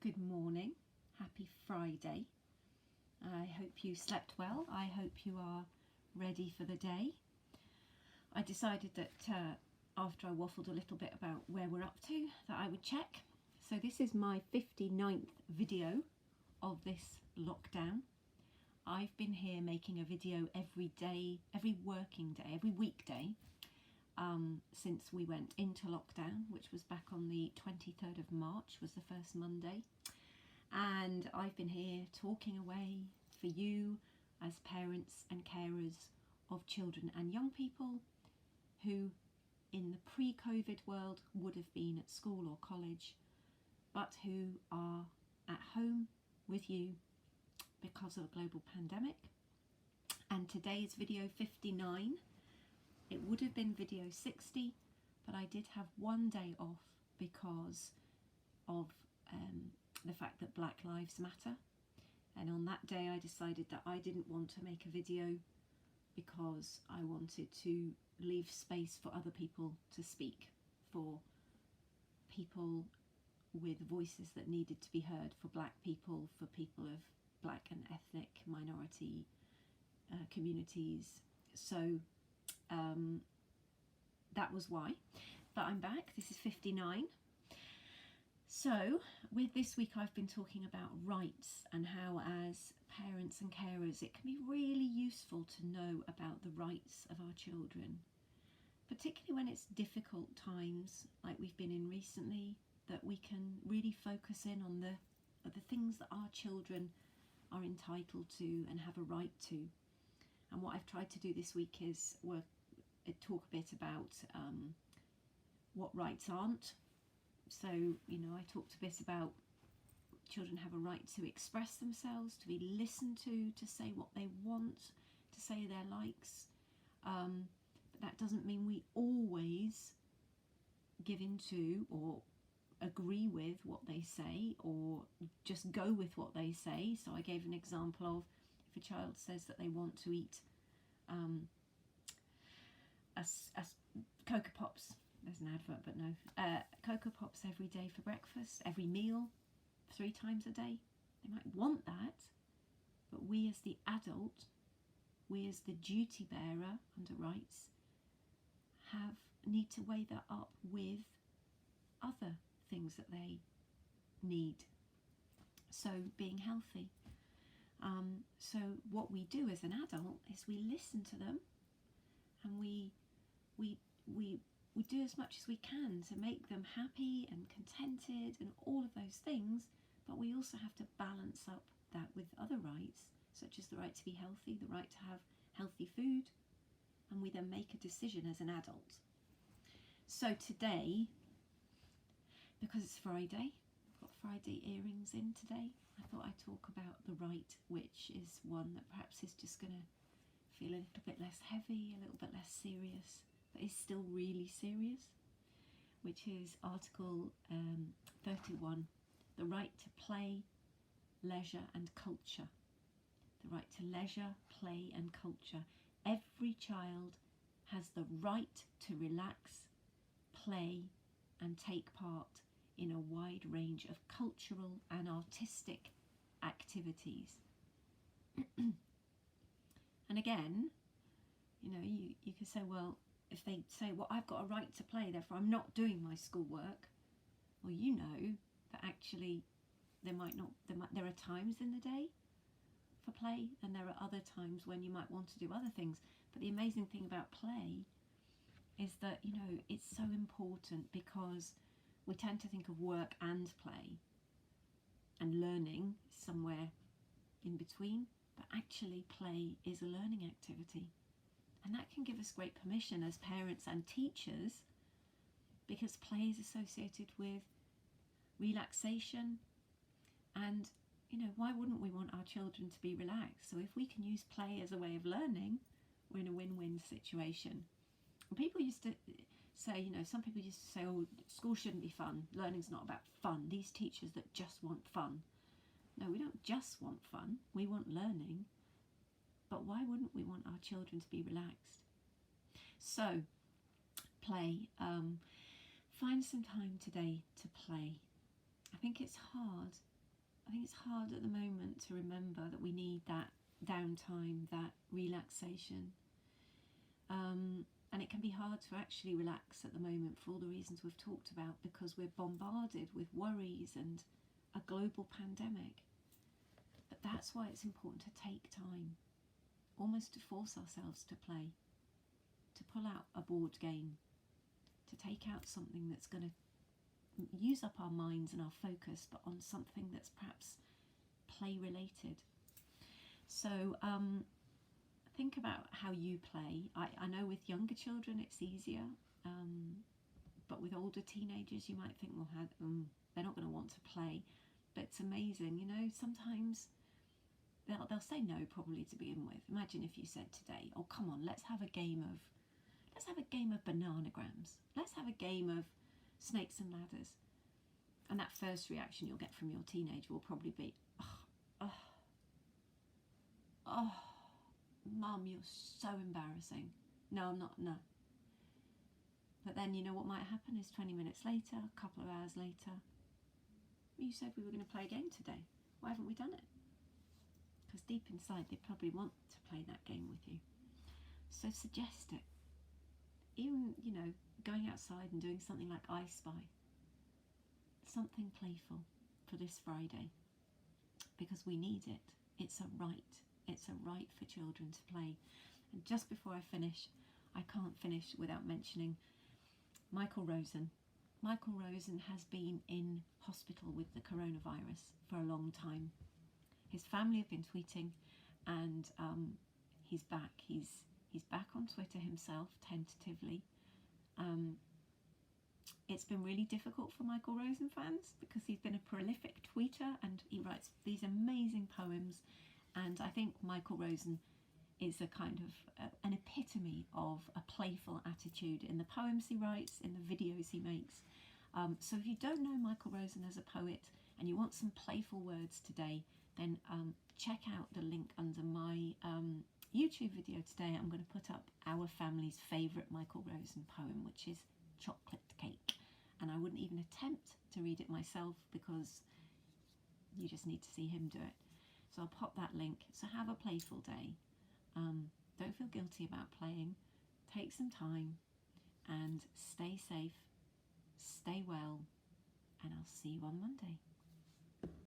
Good morning, happy Friday. I hope you slept well. I hope you are ready for the day. I decided that after I waffled a little bit about where we're up to, that I would check. So this is my 59th video of this lockdown. I've been here making a video every day, every working day, every weekday since we went into lockdown, which was back on the 23rd of March, was the first Monday. And I've been here talking away for you as parents and carers of children and young people who in the pre-COVID world would have been at school or college, but who are at home with you because of a global pandemic. And today's video 59. It would have been video 60, but I did have one day off because of the fact that Black Lives Matter. And on that day I decided that I didn't want to make a video because I wanted to leave space for other people to speak, for people with voices that needed to be heard, for Black people, for people of Black and ethnic minority communities. So that was why. But I'm back. This is 59. So with this week I've been talking about rights and how as parents and carers it can be really useful to know about the rights of our children, particularly when it's difficult times like we've been in recently, that we can really focus in on the things that our children are entitled to and have a right to. And what I've tried to do this week is talk a bit about what rights aren't. So, you know, I talked a bit about children have a right to express themselves, to be listened to say what they want, to say their likes. But that doesn't mean we always give into or agree with what they say or just go with what they say. So I gave an example of if a child says that they want to eat Cocoa Pops, there's an advert but no, Cocoa Pops every day for breakfast, every meal, 3 times a day. They might want that, but we as the adult, we as the duty bearer under rights, need to weigh that up with other things that they need. So being healthy. So what we do as an adult is we listen to them, and we do as much as we can to make them happy and contented and all of those things, but we also have to balance up that with other rights, such as the right to be healthy, the right to have healthy food, and we then make a decision as an adult. So today, because it's Friday, I've got Friday earrings in today, I thought I'd talk about the right, which is one that perhaps is just going to feel a little bit less heavy, a little bit less serious, but is still really serious, which is Article 31, the right to play, leisure and culture. The right to leisure, play and culture. Every child has the right to relax, play and take part in a wide range of cultural and artistic activities. And again, you know, you could say, well, if they say, well, I've got a right to play, therefore I'm not doing my schoolwork. Well, you know that actually there are times in the day for play, and there are other times when you might want to do other things. But the amazing thing about play is that, you know, it's so important, because we tend to think of work and play, and learning somewhere in between, but actually play is a learning activity. And that can give us great permission as parents and teachers, because play is associated with relaxation, and, you know, why wouldn't we want our children to be relaxed? So if we can use play as a way of learning, we're in a win-win situation. And people used to say, you know, some people used to say, oh, school shouldn't be fun, learning's not about fun, these teachers that just want fun. No, we don't just want fun, we want learning, but why wouldn't we want our children to be relaxed? So, play. Find some time today to play. I think it's hard. I think it's hard at the moment to remember that we need that downtime, that relaxation. And it can be hard to actually relax at the moment for all the reasons we've talked about, because we're bombarded with worries and a global pandemic. But that's why it's important to take time, almost to force ourselves to play, to pull out a board game, to take out something that's going to use up our minds and our focus, but on something that's perhaps play related. So think about how you play. I know with younger children it's easier, but with older teenagers you might think, well, they're not going to want to play. But it's amazing, you know, sometimes they'll say no probably to begin with. Imagine if you said today, oh come on, let's have a game of bananagrams, let's have a game of snakes and ladders. And that first reaction you'll get from your teenager will probably be, oh, Mum, you're so embarrassing. No, I'm not, no. But then you know what might happen is 20 minutes later, a couple of hours later, you said we were going to play a game today. Why haven't we done it? Because deep inside they probably want to play that game with you. So suggest it. Even, you know, going outside and doing something like I Spy. Something playful for this Friday. Because we need it. It's a right. It's a right for children to play. And just before I finish, I can't finish without mentioning Michael Rosen. Michael Rosen has been in hospital with the coronavirus for a long time. His family have been tweeting, and he's back. He's back on Twitter himself, tentatively. It's been really difficult for Michael Rosen fans because he's been a prolific tweeter and he writes these amazing poems. And I think Michael Rosen is a kind of an epitome of a playful attitude in the poems he writes, in the videos he makes. So if you don't know Michael Rosen as a poet and you want some playful words today, then check out the link under my YouTube video today. I'm going to put up our family's favourite Michael Rosen poem, which is Chocolate Cake. And I wouldn't even attempt to read it myself because you just need to see him do it. So I'll pop that link. So have a playful day. Don't feel guilty about playing. Take some time and stay safe, stay well, and I'll see you on Monday.